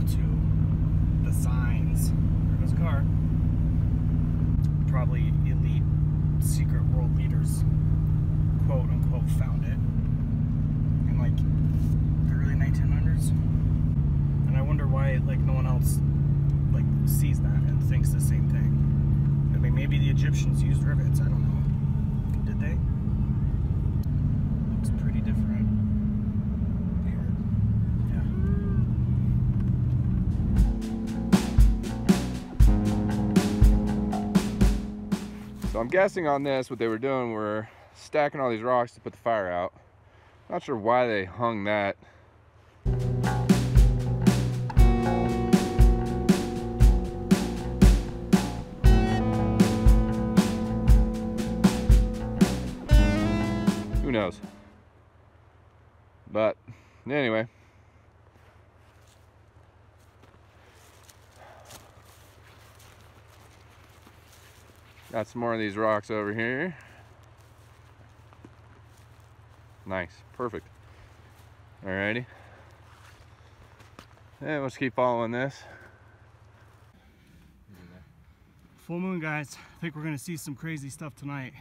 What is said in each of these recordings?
to the signs. There goes a car. Probably elite secret world leaders, quote unquote, found it in like the early 1900s. And I wonder why like no one else like sees that and thinks the same thing. I mean, maybe the Egyptians used rivets, I don't know. Did they? Looks pretty different here. Yeah. So I'm guessing on this, what they were doing were stacking all these rocks to put the fire out. Not sure why they hung that. Who knows? But anyway. Got some more of these rocks over here. Nice, perfect. Alrighty. And let's keep following this. Full moon, guys. I think we're gonna see some crazy stuff tonight.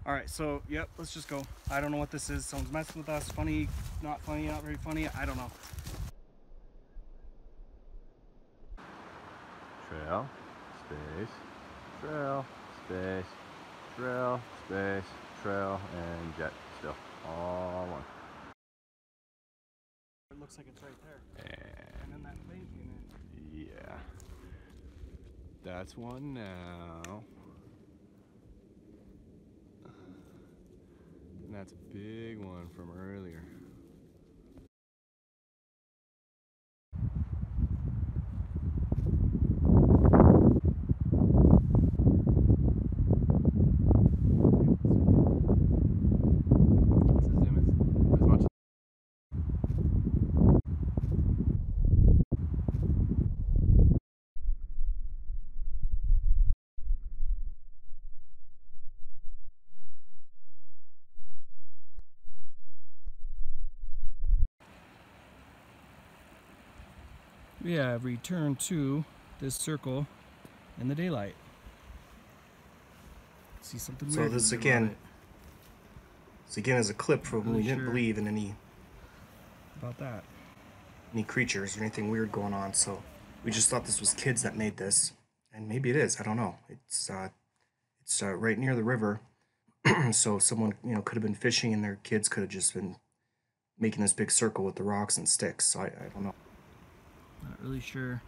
All right, so yep, let's just go. I don't know what this is. Someone's messing with us. Funny, not very funny. I don't know. Trail, space, trail, space, trail, space, trail, and jet still. All one. It looks like it's right there. And then that thing. Yeah. That's one now. And that's a big one from earlier. We have returned to this circle in the daylight. See something weird. So this again is a clip from when we didn't believe in any creatures or anything weird going on. So we just thought this was kids that made this, and maybe it is. I don't know. It's right near the river, so someone could have been fishing, and their kids could have just been making this big circle with the rocks and sticks. So I don't know. Not really sure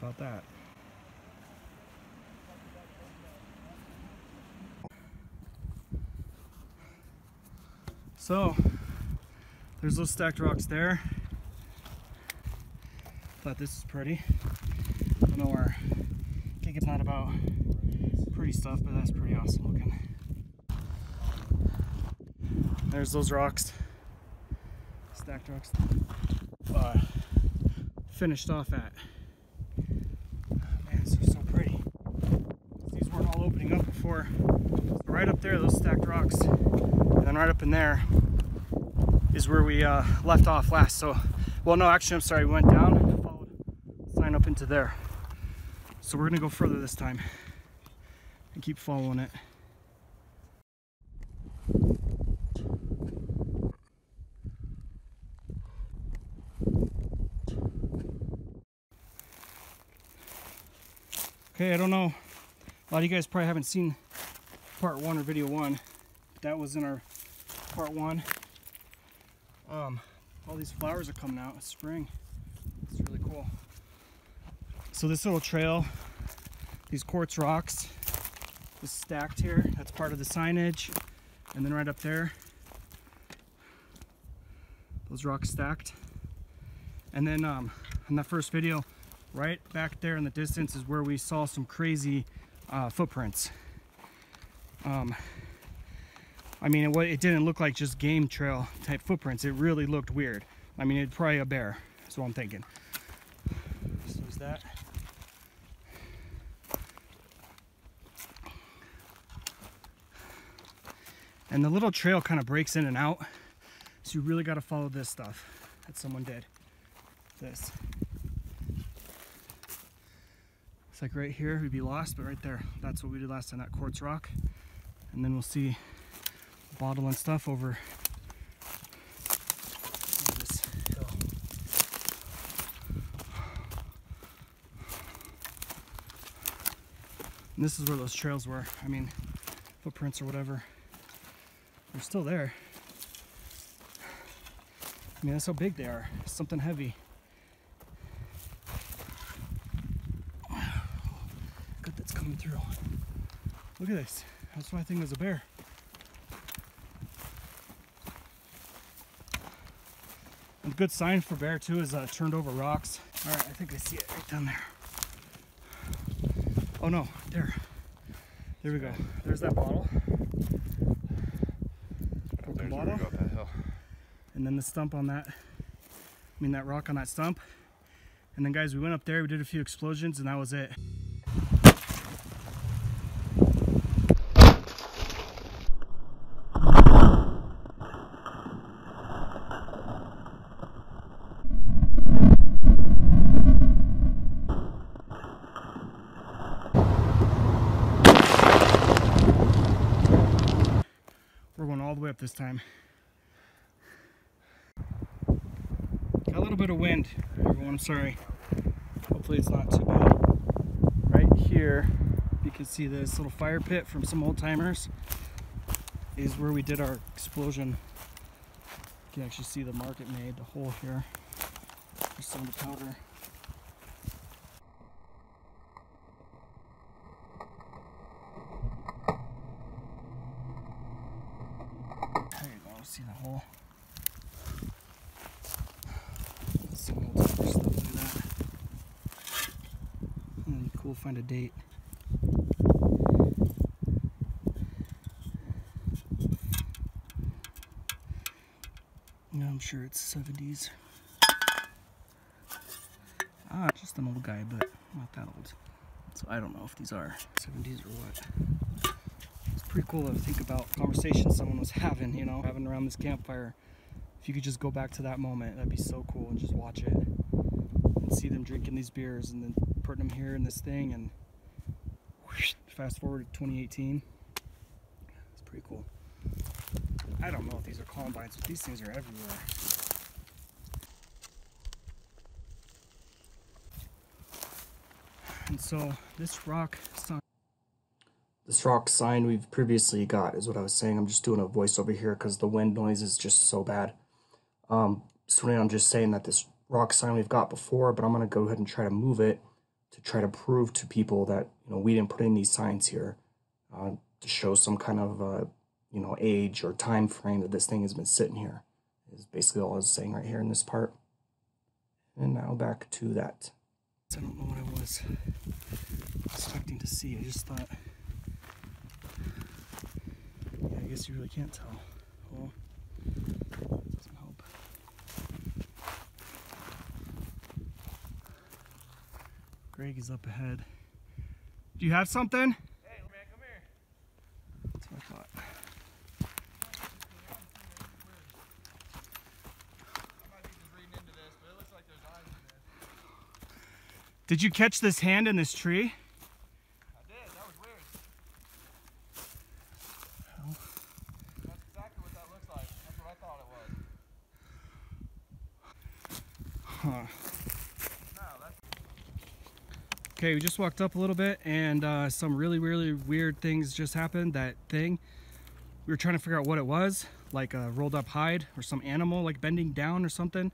about that. So there's those stacked rocks there. Thought this is pretty. I don't know where Giga's not about pretty stuff, but that's pretty awesome looking. There's those rocks, stacked rocks. Finished off at. Man, this is so pretty. These weren't all opening up before. So right up there, those stacked rocks, and then right up in there is where we left off last. So, well, no, actually, I'm sorry. We went down and followed the sign up into there. So we're gonna go further this time and keep following it. Okay, I don't know. A lot of you guys probably haven't seen part 1 or video 1. That was in our part 1. All these flowers are coming out. It's spring. It's really cool. So this little trail, these quartz rocks, is stacked here. That's part of the signage. And then right up there, those rocks stacked. And then in that first video, right back there in the distance is where we saw some crazy footprints. I mean, it didn't look like just game trail type footprints. It really looked weird. I mean, it's probably a bear. That's what I'm thinking. So is that. And the little trail kind of breaks in and out. So you really got to follow this stuff that someone did. This. It's like right here, we'd be lost, but right there, that's what we did last time, that quartz rock. And then we'll see bottle and stuff over this hill. And this is where those trails were. I mean, footprints or whatever. They're still there. I mean, that's how big they are. Something heavy. Good, that's coming through. Look at this. That's why I think it was a bear. And a good sign for bear too is turned over rocks. All right, I think I see it right down there. Oh no, there. There we go. There's that bottle. Broken bottle. Go up that hill. And then the stump on that. I mean that rock on that stump. And then guys, we went up there, we did a few explosions, and that was it. We're going all the way up this time. Got a little bit of wind, everyone, I'm sorry. Hopefully it's not too bad. Right here, you can see this little fire pit from some old timers is where we did our explosion. You can actually see the mark it made, the hole here. There's some of the powder. There you go, see the hole. Some old timer stuff, look at that. Cool, find a date. Yeah, I'm sure it's 70s. Ah, just an old guy, but not that old. So I don't know if these are 70s or what. It's pretty cool to think about conversations someone was having, you know, having around this campfire. If you could just go back to that moment, that'd be so cool, and just watch it and see them drinking these beers and then putting them here in this thing, and whoosh, fast forward to 2018. It's pretty cool. I don't know if these are Columbines, but these things are everywhere. And so this rock sign. This rock sign we've previously got is what I was saying. I'm just doing a voice over here because the wind noise is just so bad. So I'm just saying that this rock sign we've got before, but I'm going to go ahead and try to move it to try to prove to people that, you know, we didn't put in these signs here to show some kind of, you know, age or time frame that this thing has been sitting here. Is basically all I was saying right here in this part. And now back to that. I don't know what I was expecting to see. I just thought, yeah, I guess you really can't tell. Well, it doesn't help. Greg is up ahead. Do you have something? Hey, man, come here. That's what I thought. I might be just reading into this, but it looks like there's eyes in there. Did you catch this hand in this tree? I did. That was weird. Well, That's exactly what that looks like. That's what I thought it was. huh. No, that's... Okay, we just walked up a little bit, and some really weird things just happened. That thing, we were trying to figure out what it was, like a rolled up hide or some animal like bending down or something.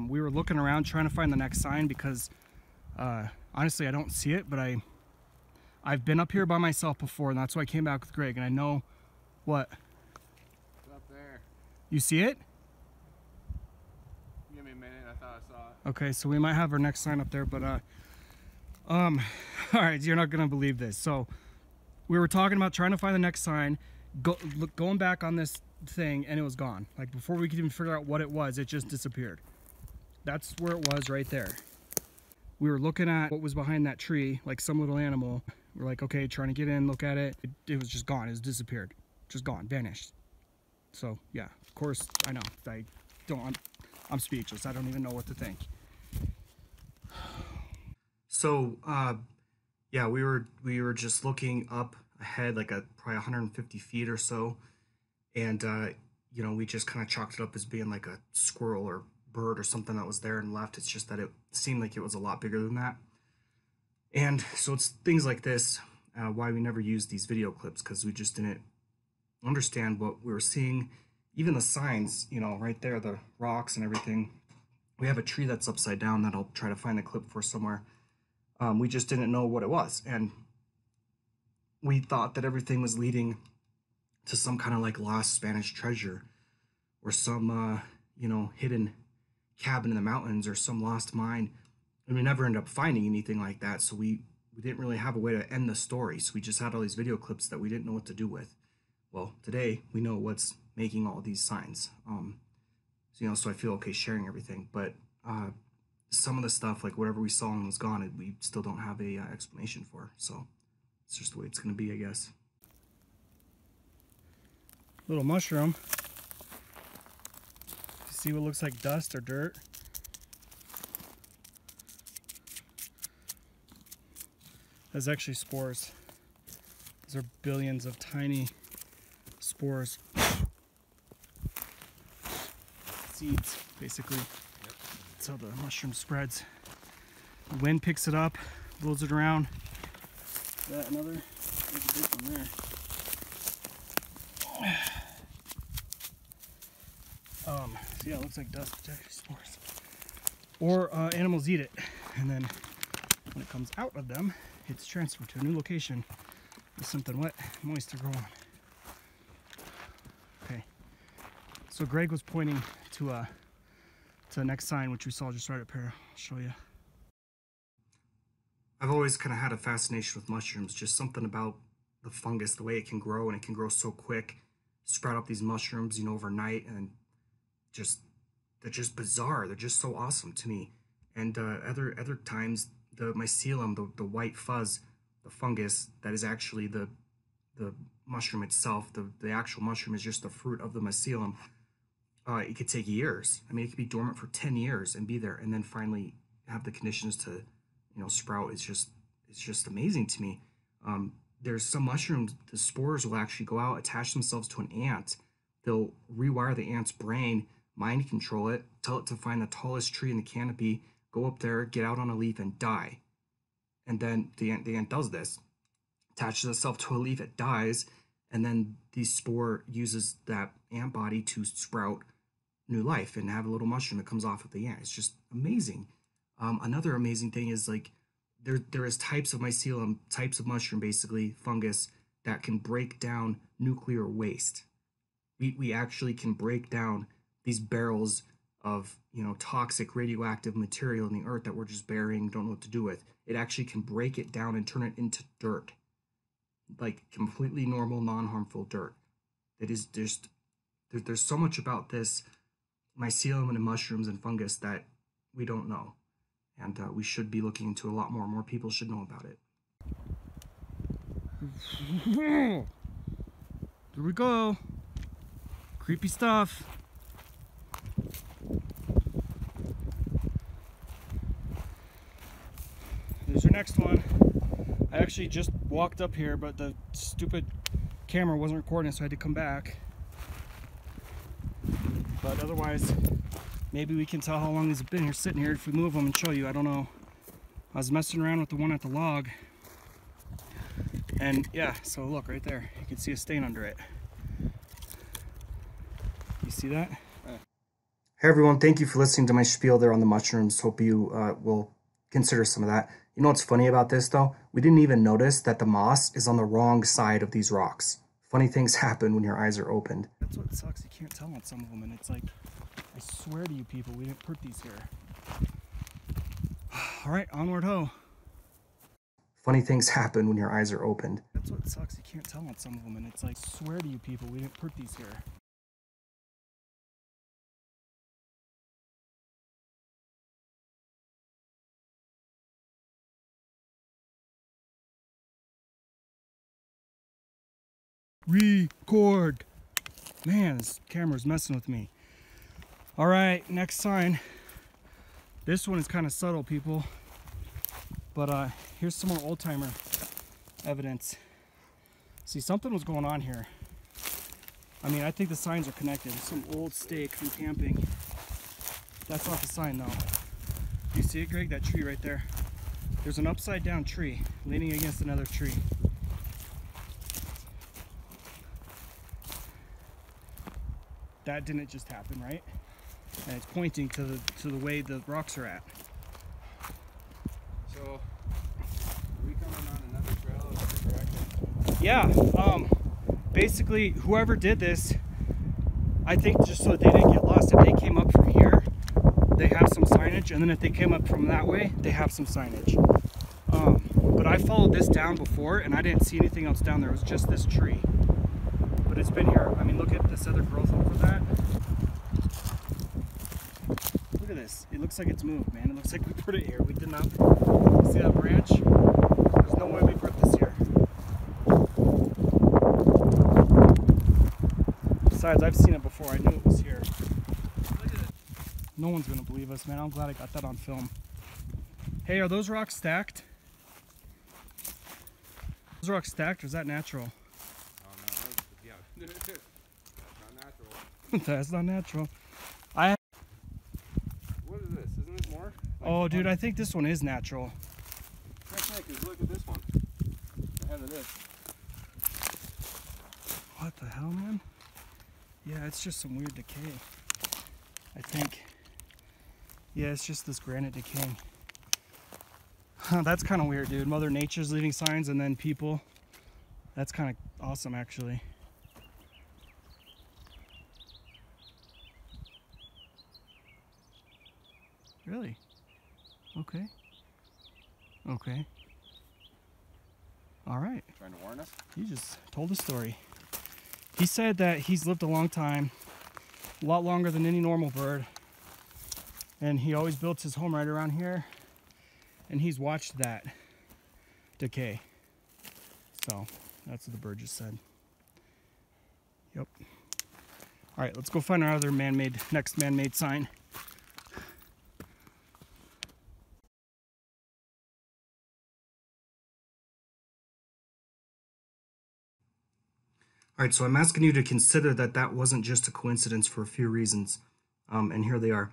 We were looking around trying to find the next sign because honestly I don't see it, but I've been up here by myself before, and that's why I came back with Greg, and I know what. It's up there. You see it? Give me a minute. I thought I saw it. Okay, so we might have our next sign up there, but all right, you're not gonna believe this. So we were talking about trying to find the next sign, going back on this thing, and it was gone. Like, before we could even figure out what it was, it just disappeared. That's where it was, right there. We were looking at what was behind that tree, like some little animal. We're like, okay, trying to get in, look at it. It was just gone. It was disappeared. Just gone, vanished. So yeah, of course, I know. I'm speechless. I don't even know what to think. So yeah, we were just looking up ahead, like probably 150 feet or so, and you know, we just kind of chalked it up as being like a squirrel or bird or something that was there and left. It's just that it seemed like it was a lot bigger than that. And so it's things like this why we never used these video clips, because we just didn't understand what we were seeing. Even the signs, you know, right there, the rocks and everything. We have a tree that's upside down that I'll try to find a clip for somewhere. We just didn't know what it was, and we thought that everything was leading to some kind of like lost Spanish treasure, or some you know, hidden cabin in the mountains, or some lost mine. And we never ended up finding anything like that, so we didn't really have a way to end the story. So we just had all these video clips that we didn't know what to do with. Well, today we know what's making all these signs. So, you know, so I feel okay sharing everything. But some of the stuff, like whatever we saw and was gone, we still don't have a explanation for. So it's just the way it's going to be, I guess. Little mushroom. See what looks like dust or dirt? That's actually spores. These are billions of tiny spores. Seeds, basically. That's how the mushroom spreads. The wind picks it up, blows it around. That another, there's a big one there. So yeah, it looks like dust, it's actually spores. Or animals eat it, and then when it comes out of them, it's transferred to a new location with something wet, moist to grow on. Okay, so Greg was pointing to the next sign, which we saw just right up here. I'll show you. I've always kind of had a fascination with mushrooms, just something about the fungus, the way it can grow, and it can grow so quick, sprout up these mushrooms, you know, overnight, and they're just bizarre. They're just so awesome to me. And other times, the mycelium, the white fuzz, the fungus that is actually the mushroom itself, the actual mushroom is just the fruit of the mycelium. It could take years. I mean, it could be dormant for 10 years and be there, and then finally have the conditions to, you know, sprout. It's just amazing to me. There's some mushrooms, the spores will actually go out, attach themselves to an ant. They'll rewire the ant's brain, mind control it, tell it to find the tallest tree in the canopy, go up there, get out on a leaf, and die. And then the ant does this, attaches itself to a leaf, it dies, and then the spore uses that ant body to sprout new life and have a little mushroom that comes off of the ant. It's just amazing. Another amazing thing is, like, there is types of mycelium, types of mushroom, basically fungus, that can break down nuclear waste. We actually can break down these barrels of, you know, toxic radioactive material in the earth that we're just burying, don't know what to do with. It actually can break it down and turn it into dirt, like completely normal, non-harmful dirt. It is just, there's so much about this mycelium and mushrooms and fungus that we don't know, and we should be looking into a lot more. More people should know about it. Here we go. Creepy stuff. There's your next one. I actually just walked up here, but the stupid camera wasn't recording, so I had to come back. But otherwise, maybe we can tell how long these have been here, sitting here, if we move them and show you. I don't know. I was messing around with the one at the log, and yeah, so look right there. You can see a stain under it. You see that? Hey everyone, thank you for listening to my spiel there on the mushrooms. Hope you will consider some of that. You know what's funny about this though? We didn't even notice that the moss is on the wrong side of these rocks. Funny things happen when your eyes are opened. That's what sucks. You can't tell on some of them, and it's like, I swear to you people, we didn't put these here. All right, onward ho. funny things happen when your eyes are opened. That's what sucks. You can't tell on some of them, and it's like, swear to you people, we didn't put these here. Record. Man, this camera's messing with me. All right, next sign. This one is kind of subtle, people. But here's some more old timer evidence. See, something was going on here. I mean, I think the signs are connected. Some old stake from camping. That's not the sign though. You see it, Greg? That tree right there. There's an upside down tree leaning against another tree. That didn't just happen, right? And it's pointing to the way the rocks are at. So, are we coming on another trail in a different direction? Yeah, basically, whoever did this, I think just so they didn't get lost, if they came up from here, they have some signage, and then if they came up from that way, they have some signage. But I followed this down before, and I didn't see anything else down there. It was just this tree. But it's been here. I mean, look at this other growth over that. Look at this. It looks like it's moved, man. It looks like we put it here. We did not. See that branch? There's no way we put this here. Besides, I've seen it before. I knew it was here. Look at it. No one's gonna believe us, man. I'm glad I got that on film. Hey, are those rocks stacked? Those rocks stacked, or is that natural? That's not natural. That's not natural. What is this? Isn't this more? Oh, dude, I think this one is natural. Can't because look at this one. Ahead of this. What the hell, man? Yeah, it's just some weird decay. I think. Yeah, it's just this granite decaying. Huh, that's kind of weird, dude. Mother Nature's leaving signs and then people. That's kind of awesome, actually. Really? Okay. Okay. All right. Trying to warn us? He just told a story. He said that he's lived a long time, a lot longer than any normal bird. And he always built his home right around here. And he's watched that decay. So that's what the bird just said. Yep. All right, let's go find our other next man-made sign. All right, so I'm asking you to consider that that wasn't just a coincidence for a few reasons. And here they are.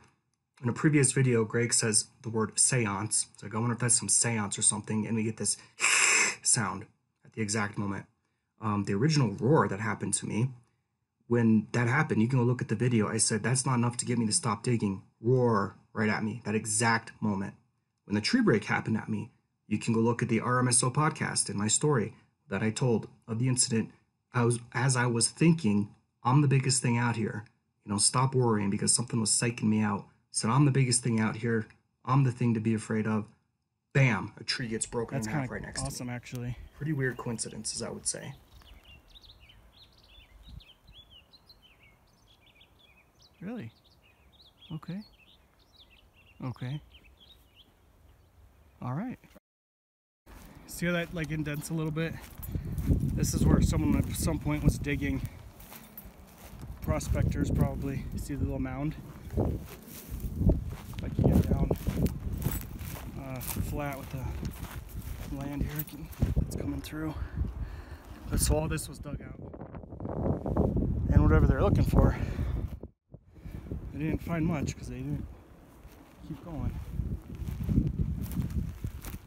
In a previous video, Greg says the word seance. It's like, I wonder if that's some seance or something, and we get this sound at the exact moment. The original roar that happened to me, when that happened, you can go look at the video. I said, that's not enough to get me to stop digging. Roar right at me, that exact moment. When the tree break happened at me, you can go look at the RMSO podcast and my story that I told of the incident. As I was thinking, I'm the biggest thing out here. You know, stop worrying because something was psyching me out. Said, I'm the biggest thing out here. I'm the thing to be afraid of. Bam, a tree gets broken in half right next to me. Awesome, actually. Pretty weird coincidences, I would say. Really? Okay. Okay. All right. See how that like indents a little bit? This is where someone at some point was digging. Prospectors probably. See the little mound? Like you get down flat with the land here. It's coming through. But so all this was dug out. And whatever they're looking for, they didn't find much because they didn't keep going.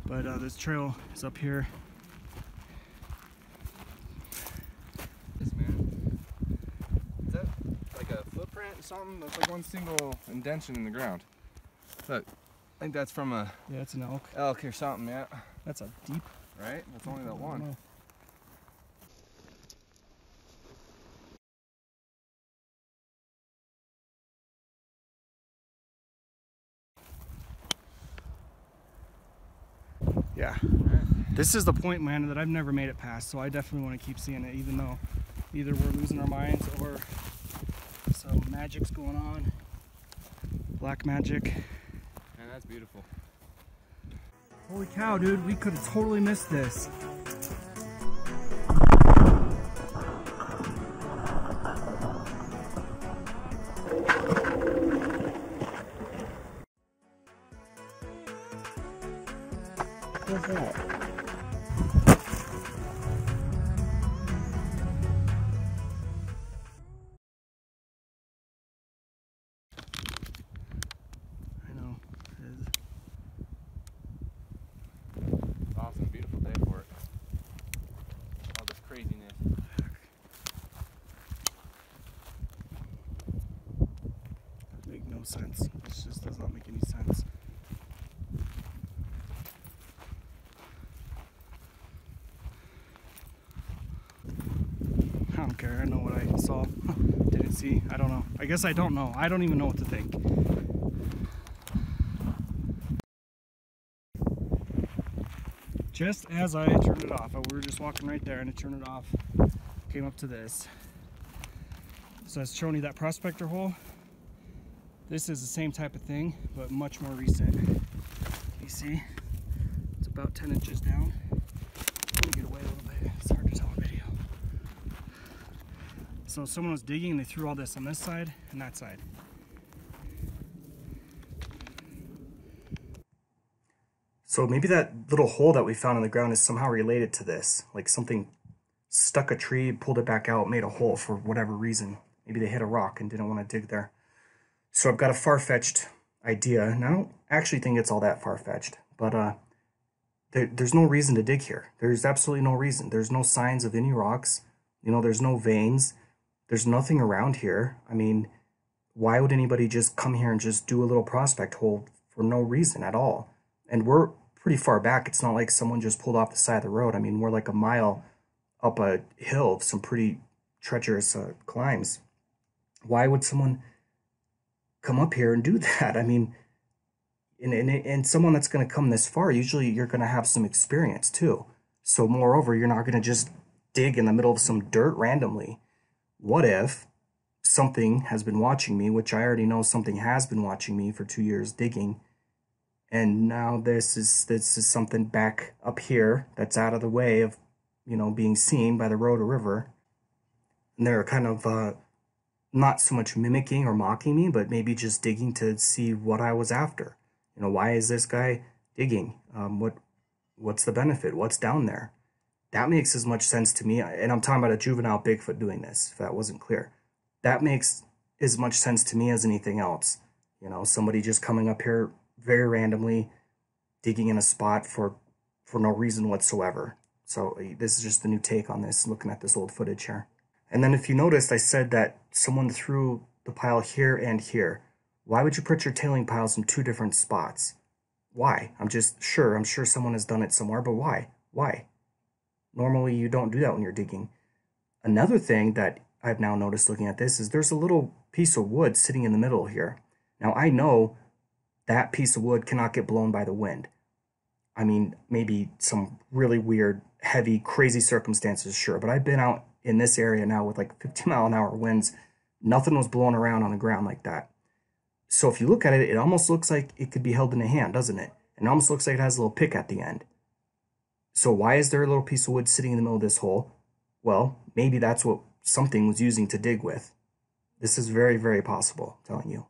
But this trail is up here. This man. Is that like a footprint or something? That's like one single indentation in the ground. Look, I think that's from a Yeah, it's an elk. elk or something, yeah. That's a deep. Right? That's only that one. Yeah. Right. This is the point, man, that I've never made it past, so I definitely want to keep seeing it, even though either we're losing our minds or some magic's going on. Black magic. Man, that's beautiful. Holy cow, dude, we could have totally missed this. What's that? I know. It is. Awesome, beautiful day for it. All this craziness. Make no sense. This just does not make any sense. I don't care. I know what I saw. Didn't see. I don't know. I guess I don't know. I don't even know what to think. Just as I turned it off, we were just walking right there and I turned it off. Came up to this. So I was showing you that prospector hole. This is the same type of thing, but much more recent. You see, it's about 10 inches down. Let me get away a little bit. It's hard to tell on video. So someone was digging and they threw all this on this side and that side. So maybe that little hole that we found in the ground is somehow related to this. Like something stuck a tree, pulled it back out, made a hole for whatever reason. Maybe they hit a rock and didn't want to dig there. So I've got a far-fetched idea, and I don't actually think it's all that far-fetched, but there's no reason to dig here. There's absolutely no reason. There's no signs of any rocks. You know, there's no veins. There's nothing around here. I mean, why would anybody just come here and just do a little prospect hole for no reason at all? And we're pretty far back. It's not like someone just pulled off the side of the road. I mean, we're like a mile up a hill of some pretty treacherous climbs. Why would someone come up here and do that? I mean, and someone that's going to come this far, usually you're going to have some experience too. So moreover, you're not going to just dig in the middle of some dirt randomly. What if something has been watching me, which I already know something has been watching me for 2 years digging, and now this is something back up here that's out of the way of, you know, being seen by the road or river, and they're kind of not so much mimicking or mocking me, but maybe just digging to see what I was after. You know, why is this guy digging? What's the benefit? What's down there? That makes as much sense to me. And I'm talking about a juvenile Bigfoot doing this, if that wasn't clear. That makes as much sense to me as anything else. You know, somebody just coming up here very randomly, digging in a spot for no reason whatsoever. So this is just the new take on this, looking at this old footage here. And then if you noticed, I said that someone threw the pile here and here. Why would you put your tailing piles in two different spots? Why? I'm sure someone has done it somewhere, but why? Why? Normally you don't do that when you're digging. Another thing that I've now noticed looking at this is there's a little piece of wood sitting in the middle here. Now I know that piece of wood cannot get blown by the wind. I mean, maybe some really weird, heavy, crazy circumstances, sure, but I've been out in this area now with like 50-mile-an-hour winds. Nothing was blowing around on the ground like that. So if you look at it, it almost looks like it could be held in a hand, doesn't it? And it almost looks like it has a little pick at the end. So why is there a little piece of wood sitting in the middle of this hole? Well, maybe that's what something was using to dig with. This is very, very possible, I'm telling you.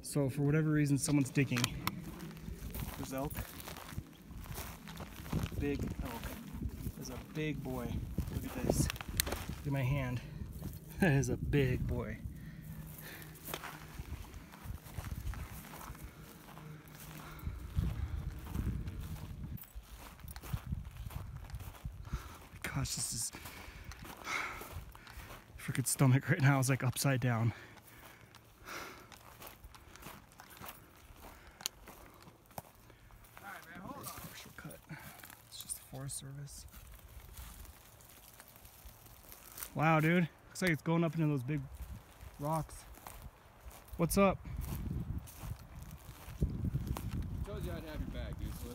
So for whatever reason, someone's digging. There's elk. Big elk. There's a big boy. Look at this. Look at my hand. That is a big boy. Gosh, this is freaking stomach right now is like upside down. Alright, man, hold on. Partial cut. It's just the Forest Service. Wow, dude. Looks like it's going up into those big rocks. What's up? Told you I'd have your back, dude. So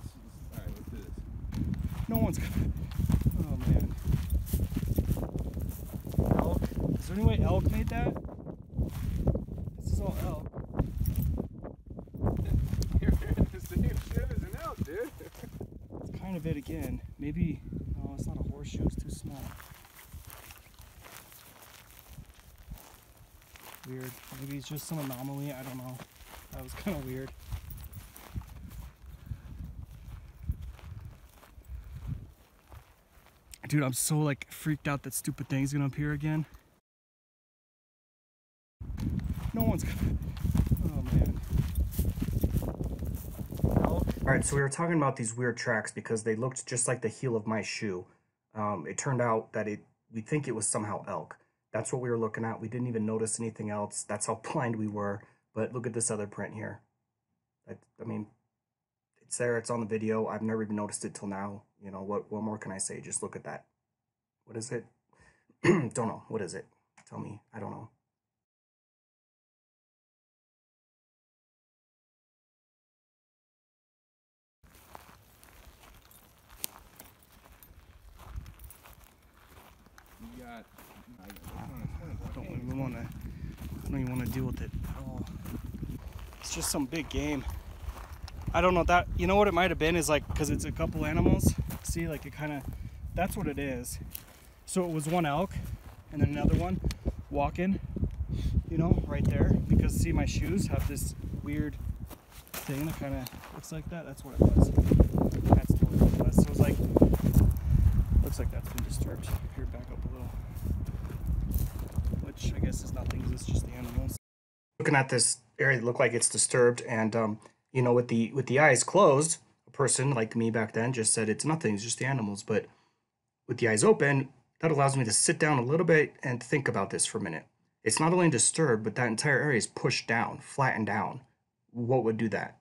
alright, let's do this. No one's gonna. Oh man. Elk. Is there any way elk made that? This is all elk. You're in the same shit as an elk, dude. It's kind of it again. Maybe. Oh, it's not a horseshoe. It's too small. Weird. Maybe it's just some anomaly. I don't know. That was kind of weird. Dude, I'm so like freaked out that stupid thing's gonna appear again. No one's gonna. Oh man. All right, so we were talking about these weird tracks because they looked just like the heel of my shoe. It turned out that we think it was somehow elk. That's what we were looking at. We didn't even notice anything else. That's how blind we were. But look at this other print here. I mean, it's there. It's on the video. I've never even noticed it till now. You know, what more can I say? Just look at that. What is it? Don't know. What is it? Tell me. I don't know. You got. I don't even want to deal with it at all. It's just some big game. I don't know that. You know what it might have been is like because it's a couple animals. See, like it kind of. That's what it is. So it was one elk, and then another one walking. You know, right there. Because see, my shoes have this weird thing that kind of looks like that. That's what it was. That's totally what it was. So it was like. Looks like that's been disturbed. Here, back up a little. Which I guess is nothing, because it's just the animals. Looking at this area, it looked like it's disturbed, and you know, with the eyes closed, a person like me back then just said it's nothing, it's just the animals. But with the eyes open, that allows me to sit down a little bit and think about this for a minute. It's not only disturbed, but that entire area is pushed down, flattened down. What would do that?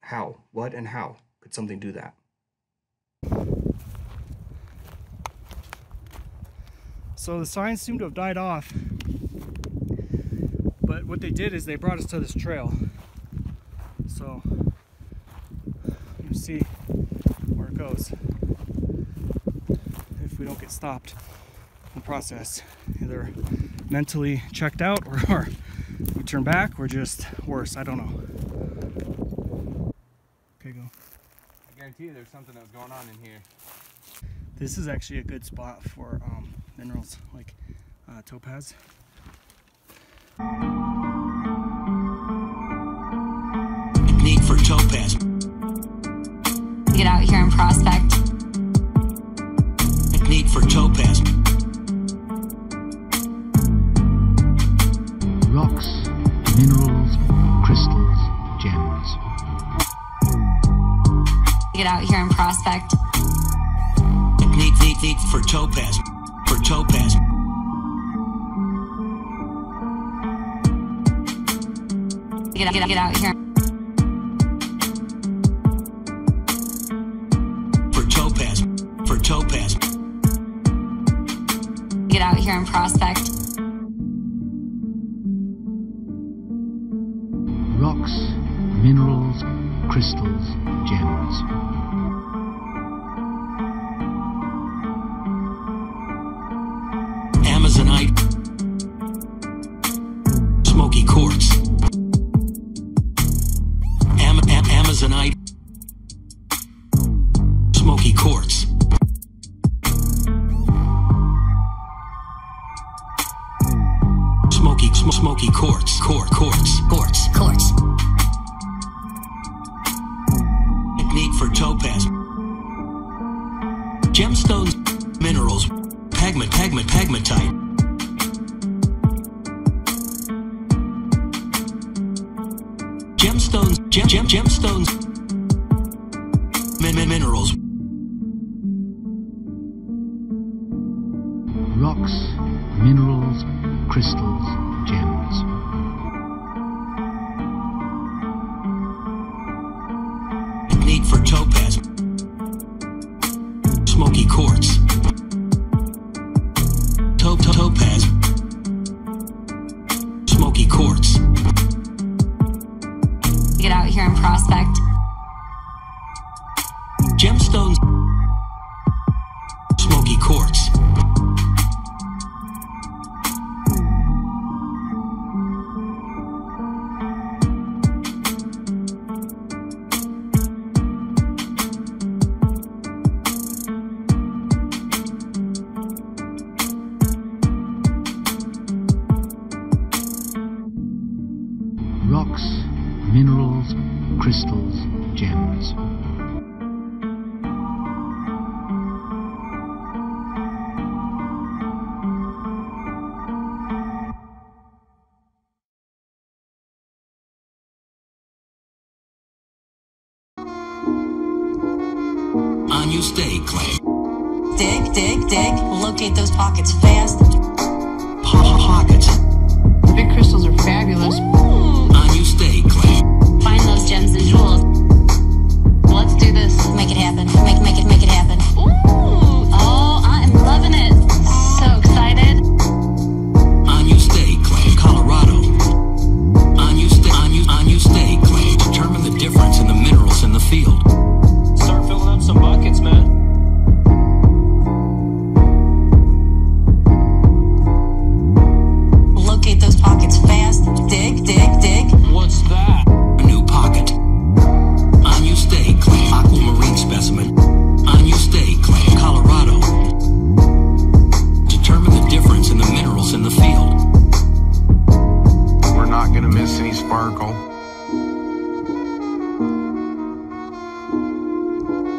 How? What and how could something do that? So the signs seem to have died off, but what they did is they brought us to this trail. So you see where it goes if we don't get stopped in the process, either mentally checked out or we turn back or just worse. I don't know. Okay, go. I guarantee you there's something that was going on in here. This is actually a good spot for minerals like topaz. Need for topaz. Get out here and prospect. Need for topaz. Rocks, minerals, crystals, gems. Get out here and prospect. Need for topaz. For topaz. Get out here. For topaz. For topaz. Get out here and prospect. Rocks, minerals, crystals, gems. Amazonite, smoky quartz. Amazonite, smoky quartz. Smoky quartz. Quartz. Need for topaz. Gemstones, minerals. Pegmatite. Gemstones, minerals. Rocks, minerals, crystals, gems. Need for topaz. Smoky quartz. Topaz. Smoky quartz. Get out here and prospect. Gemstones, crystals, gems. On you stay, Clay. Dig, dig, dig. Locate those pockets fast. Pockets. Big crystals are fabulous. On you stay, Clay. Find those gems and jewels. Let's do this. Make it happen. Make it happen. Ooh. Oh, I'm loving it. So excited. On you stay, Clay. Colorado. On you stay, Clay. Determine the difference in the minerals in the field. Start filling up some buckets, man. Locate those pockets fast. Dig, dig, dig. What's that? A new pocket. On you stay, Clay. Aquamarine specimen. On you stay, Clay. Colorado. Determine the difference in the minerals in the field. We're not gonna miss any sparkle.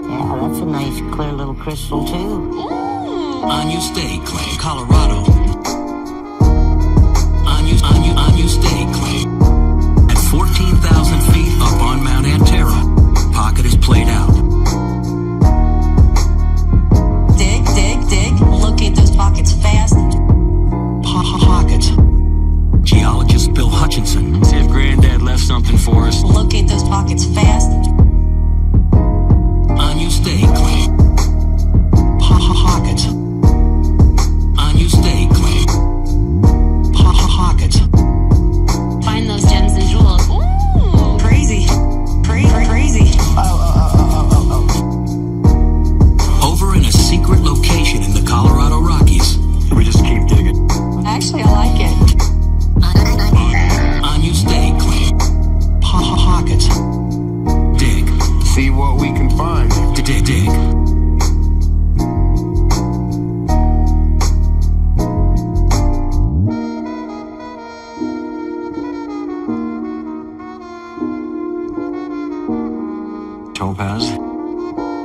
Yeah, that's a nice clear little crystal too. On you stay, Clay. Colorado. On you stay, Clay. At 14,000 feet up on Mount Antero, pocket is played out. Dig, dig, dig. Locate those pockets fast. Pockets. Geologist Bill Hutchinson. See if Granddad left something for us. Locate those pockets fast. On you stay, Clay. Pockets. On you stay, Clay. Pockets. Find those gems and jewels. Ooh. Crazy. Crazy. Over in a secret location in the Colorado Rockies. We just keep digging. Actually, I like it. On you stay, Clay. Pockets. Dig. See what we can find. Dig. Topaz.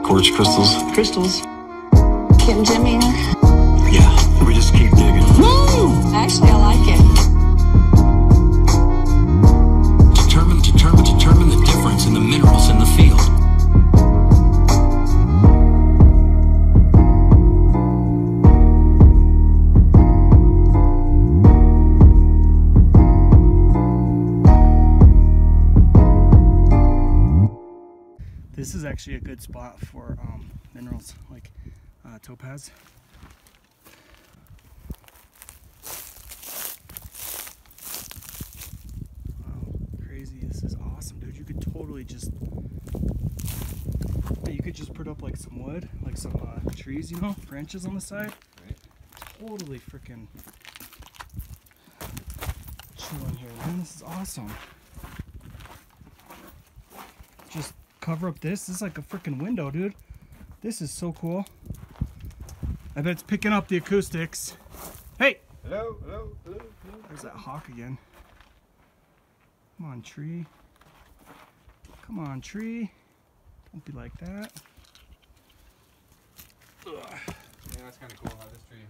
Quartz crystals. Crystals. Kim Jimmy. Yeah, we just keep digging. Actually, I like it. Determine the difference in the minerals in the field. This is actually a good spot for minerals like topaz. Wow, crazy. This is awesome, dude. You could totally just put up like some wood, like some trees, you know, branches on the side. Right. Totally freaking chilling here, man. This is awesome. Just cover up this. This is like a freaking window, dude. This is so cool. I bet it's picking up the acoustics. Hey! Hello. There's that hawk again. Come on, tree. Come on, tree. Don't be like that. Ugh. Yeah, that's kind of cool how this tree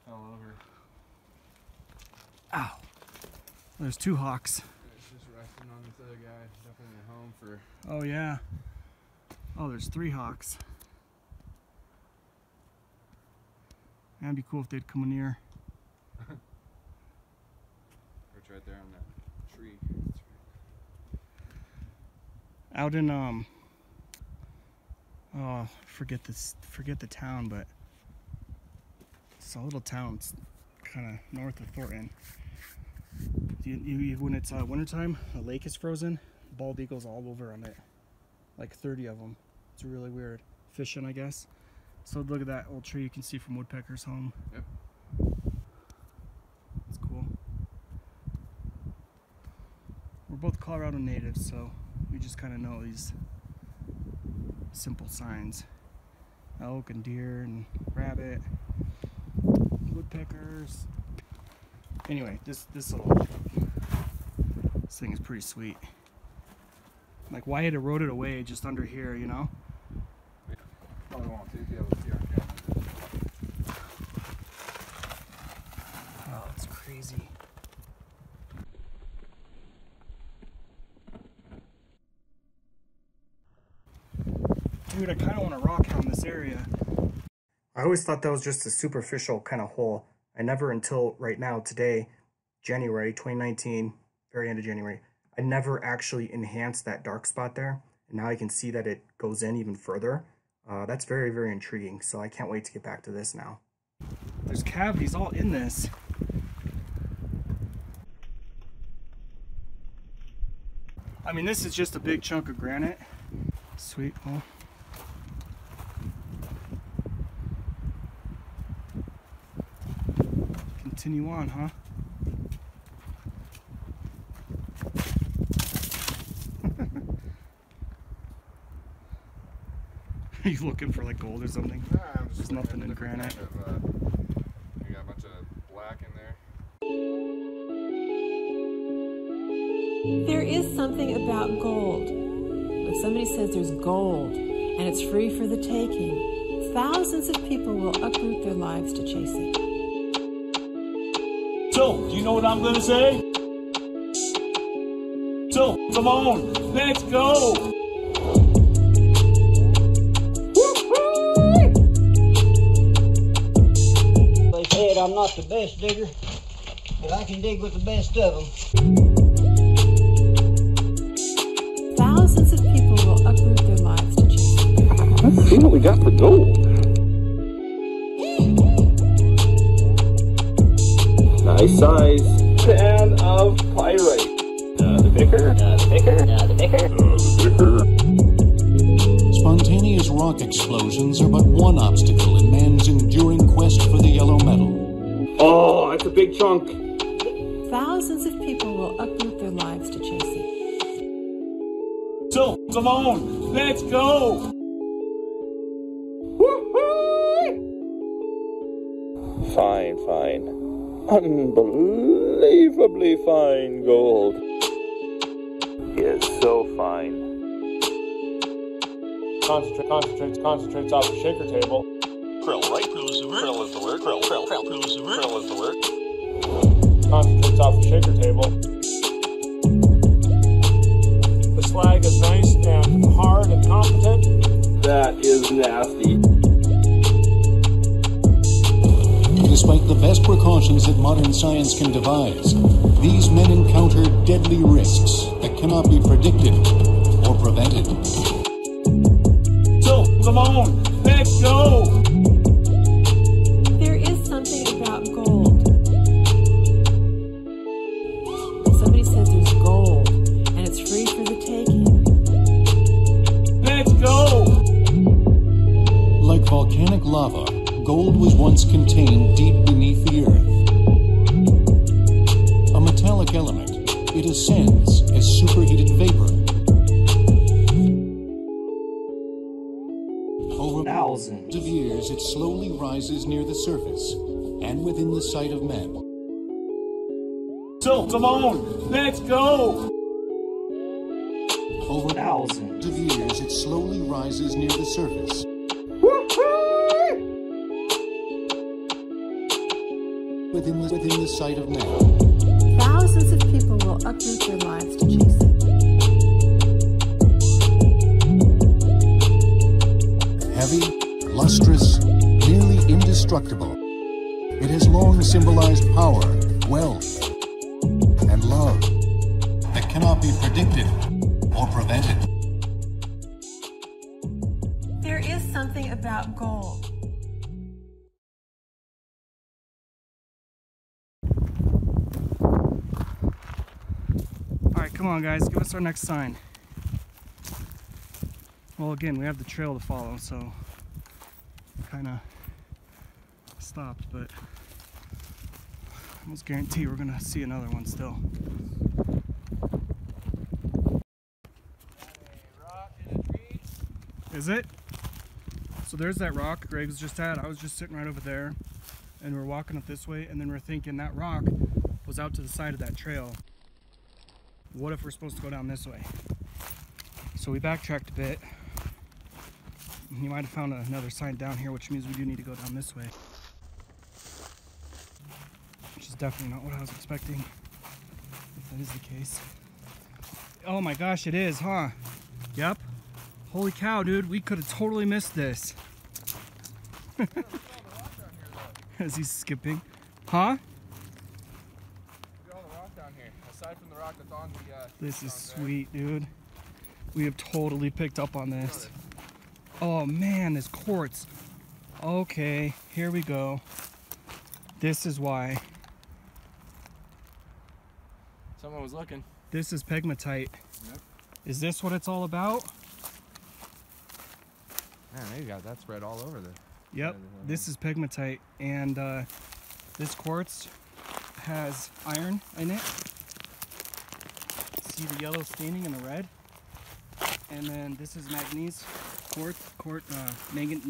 fell over. Ow. There's two hawks. It's just resting on this other guy. Definitely a home for. Oh, yeah. Oh, there's three hawks. That'd be cool if they'd come near. It's right there on that tree. Out in oh, forget the town, but it's a little town. It's kind of north of Thornton. When it's wintertime, the lake is frozen. Bald eagles all over on it, like 30 of them. It's really weird. Fishing, I guess. So look at that old tree you can see from Woodpecker's home. Yep. It's cool. We're both Colorado natives, so we just kind of know these simple signs. Elk and deer and rabbit, woodpeckers. Anyway, this thing is pretty sweet. Like, why it eroded away just under here, you know? Probably won't be able to see our camera. Oh, it's crazy. Dude, I kind of want to rock hound this area. I always thought that was just a superficial kind of hole. I never, until right now, today, January 2019, very end of January, I never actually enhanced that dark spot there. And now I can see that it goes in even further. That's very, very intriguing. So I can't wait to get back to this now. There's cavities all in this. I mean, this is just a big chunk of granite. Sweet. Well, continue on, huh? Are you looking for like gold or something? Nah, I'm just There's nothing in granite. You got a bunch of black in there. There is something about gold. If somebody says there's gold and it's free for the taking, thousands of people will uproot their lives to chase it. So, do you know what I'm gonna say? So, come on, let's go! They said I'm not the best digger, but I can dig with the best of them. Thousands of people will uproot their lives to chase it. Let's see what we got for gold. Nice size. Pan of pyrite. The picker. The picker. The picker. The picker. Spontaneous rock explosions are but one obstacle in man's enduring quest for the yellow metal. Oh, that's a big chunk. Thousands of people will uproot their lives to chase it. So, come on, let's go! Fine, fine. Unbelievably fine gold. Yes, so fine. Concentrates off the shaker table. Krill, right? Krill is the word. Krill is the word. Krill is the word. Krill is the word. Concentrates off the shaker table. The slag is nice and hard and competent. That is nasty. Despite the best precautions that modern science can devise, these men encounter deadly risks that cannot be predicted or prevented. So, come on, let's go! There is something about gold. If somebody says there's gold and it's free for the taking, let's go! Like volcanic lava, gold was once contained deep beneath the earth. A metallic element, it ascends as superheated vapor. Over thousands of years, it slowly rises near the surface and within the sight of men. So, come on, let's go! Over thousands of years, it slowly rises near the surface. Within the sight of men. thousands of people will uproot their lives to chase it. Heavy, lustrous, nearly indestructible. It has long symbolized power, wealth, and love that cannot be predicted or prevented. There is something about gold. Alright, come on guys, give us our next sign. Well, again, we have the trail to follow, so kind of stopped, but I almost guarantee we're gonna see another one still. Is it? So there's that rock Greg was just at. I was just sitting right over there, and we're walking up this way, and then we're thinking that rock was out to the side of that trail. What if we're supposed to go down this way? So we backtracked a bit. You might have found another sign down here, which means we do need to go down this way. Which is definitely not what I was expecting, if that is the case. Oh my gosh, it is, huh? Yep. Holy cow, dude, we could have totally missed this. As he's skipping. Huh? Look at all the rock down here, aside from the rock that's on the... This is sweet, dude. We have totally picked up on this. Oh man, this quartz. Okay, here we go. This is why. Someone was looking. This is pegmatite. Yep. Is this what it's all about? Man, they got that spread all over the... Yep, this is pegmatite, and this quartz has iron in it. See the yellow staining and the red? And then this is manganese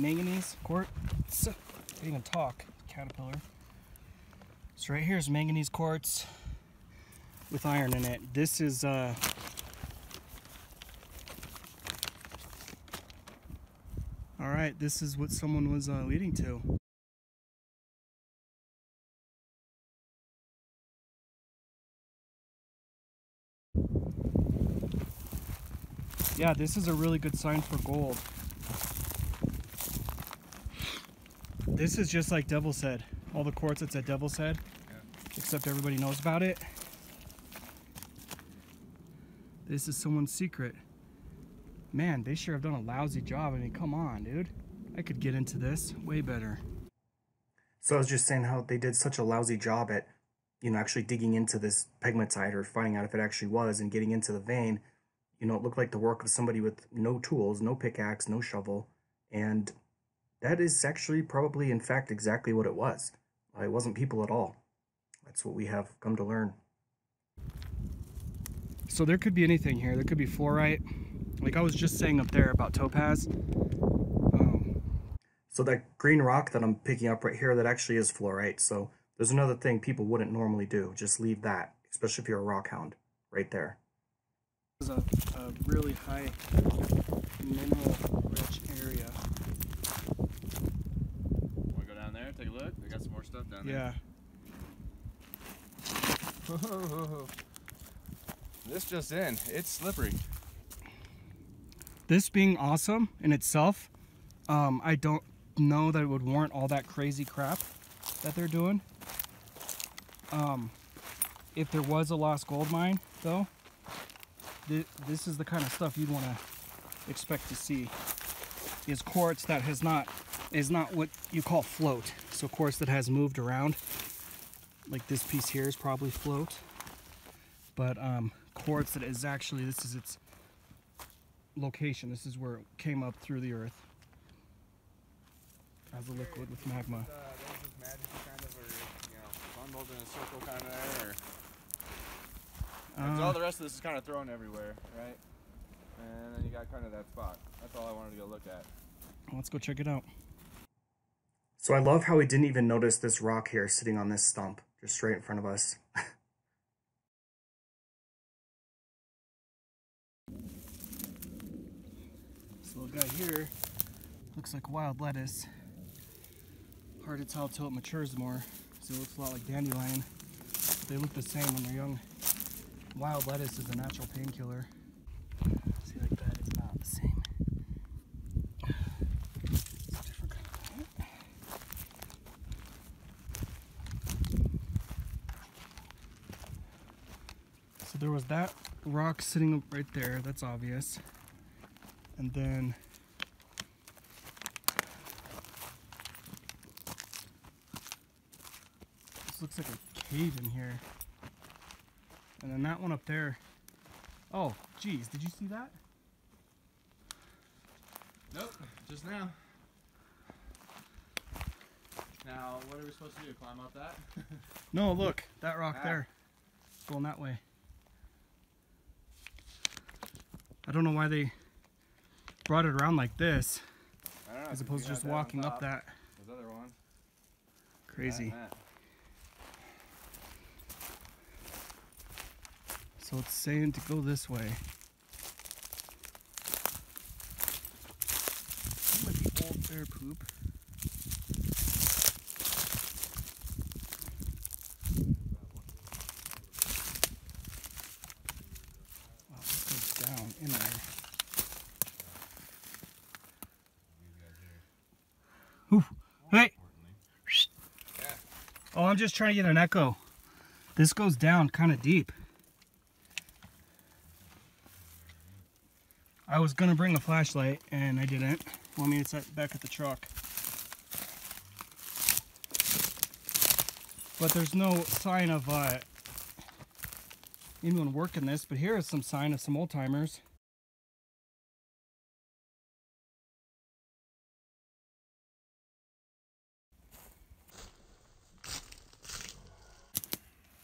manganese quartz. I can't even talk, caterpillar. So right here is manganese quartz with iron in it. This is all right, this is what someone was leading to. Yeah, this is a really good sign for gold. This is just like Devil's Head. All the quartz that's at Devil's Head, except everybody knows about it. This is someone's secret. Man, they sure have done a lousy job. I mean, come on, dude. I could get into this way better. So I was just saying how they did such a lousy job at, you know, actually digging into this pegmatite or finding out if it actually was and getting into the vein. You know, it looked like the work of somebody with no tools, no pickaxe, no shovel. And that is actually probably, in fact, exactly what it was. It wasn't people at all. That's what we have come to learn. So there could be anything here. There could be fluorite. Like I was just saying up there about topaz. So that green rock that I'm picking up right here, that actually is fluorite. So there's another thing people wouldn't normally do. Just leave that, especially if you're a rock hound, right there. This is a really high mineral-rich area. Want to go down there, take a look? They got some more stuff down there. Yeah. This just in, it's slippery. This being awesome in itself, I don't know that it would warrant all that crazy crap that they're doing. If there was a lost gold mine, though, this is the kind of stuff you'd want to expect to see. Is quartz that is not what you call float. So quartz that has moved around, like this piece here is probably float. But quartz that is actually, this is its location. This is where it came up through the earth as a liquid with magma. There's this magic kind of, or, you know, bundled in a circle kind of there, or... So all the rest of this is kind of thrown everywhere, right? And then you got kind of that spot. That's all I wanted to go look at. Let's go check it out. So I love how we didn't even notice this rock here sitting on this stump, just straight in front of us. This little guy here looks like wild lettuce. Hard to tell till it matures more, so it looks a lot like dandelion. They look the same when they're young. Wild lettuce is a natural painkiller. See, like that is not the same. It's a different kind of plant. So there was that rock sitting right there, that's obvious. And then this looks like a cave in here. And then that one up there. Oh, geez, did you see that? Nope, just now. Now, what are we supposed to do? Climb up that? No, look, that rock there. It's going that way. I don't know why they brought it around like this, I don't know, as opposed to just walking up that. There's other ones. Crazy. So it's saying to go this way. poop. Wow, this goes down in there. Ooh, hey! Oh, I'm just trying to get an echo. This goes down kind of deep. I was gonna bring a flashlight and I didn't. Well, I mean, it's back at the truck. But there's no sign of anyone working this, but here is some sign of some old timers.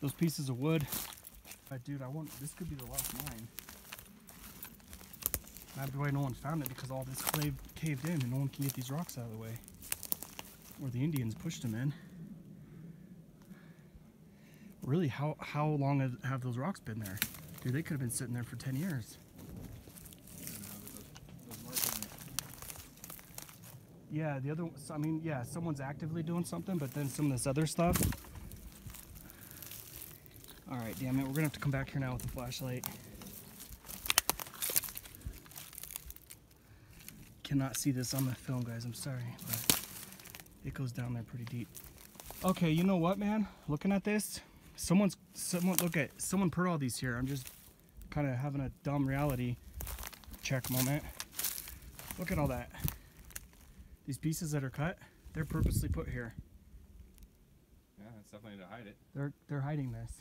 Those pieces of wood. Dude, this could be the last mine. That's why no one found it, because all this clay caved in and no one can get these rocks out of the way. Or the Indians pushed them in. Really, how long have those rocks been there? Dude, they could have been sitting there for 10 years. Yeah, the other, I mean, yeah, someone's actively doing something, but then some of this other stuff. All right, damn it, we're gonna have to come back here now with a flashlight. Cannot see this on the film, guys, I'm sorry, but it goes down there pretty deep. Okay, you know what, man? Looking at this, someone put all these here. I'm just kind of having a dumb reality check moment. Look at all that. These pieces that are cut, they're purposely put here. Yeah, that's definitely to hide it. They're hiding this.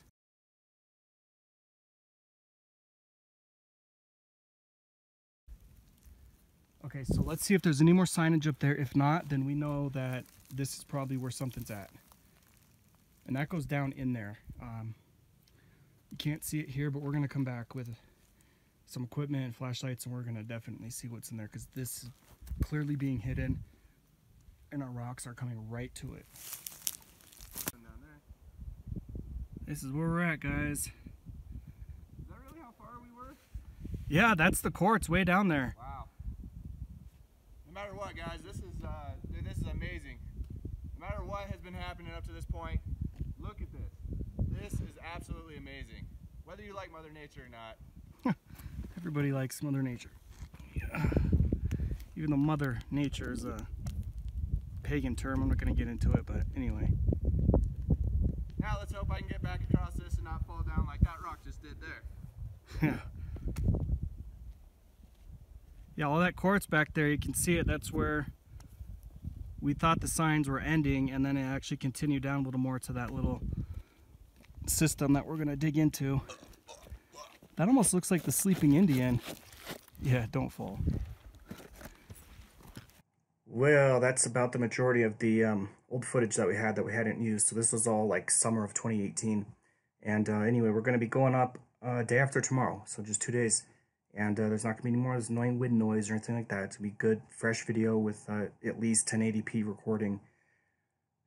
Okay, so let's see if there's any more signage up there. If not, then we know that this is probably where something's at. And that goes down in there. You can't see it here, but we're gonna come back with some equipment and flashlights, and we're gonna definitely see what's in there, because this is clearly being hidden and our rocks are coming right to it. This is where we're at, guys. Is that really how far we were? Yeah, that's the quartz way down there. Wow. No matter what, guys, this is dude, this is amazing. No matter what has been happening up to this point, look at this. This is absolutely amazing. Whether you like Mother Nature or not. Everybody likes Mother Nature. Yeah. Even though Mother Nature is a pagan term, I'm not going to get into it, but anyway. Now let's hope I can get back across this and not fall down like that rock just did there. Yeah, all that quartz back there, you can see it. That's where we thought the signs were ending, and then it actually continued down a little more to that little system that we're going to dig into. That almost looks like the sleeping Indian. Yeah, don't fall. Well, that's about the majority of the old footage that we hadn't used. So this was all like summer of 2018. And anyway, we're going to be going up day after tomorrow, so just 2 days. And there's not going to be any more of this annoying wind noise or anything like that. It's going to be good, fresh video with at least 1080p recording.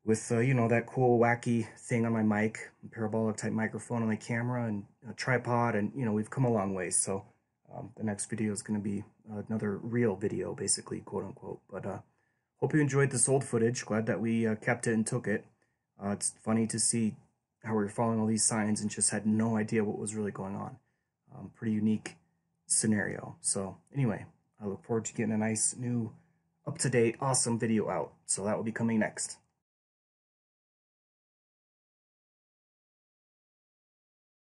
With, you know, that cool, wacky thing on my mic, parabolic type microphone on my camera, and a tripod, and, you know, we've come a long way. So the next video is going to be another real video, basically, quote unquote. But hope you enjoyed this old footage. Glad that we kept it and took it. It's funny to see how we were following all these signs and just had no idea what was really going on. Pretty unique scenario. So anyway, I look forward to getting a nice new up-to-date awesome video out. So that will be coming next.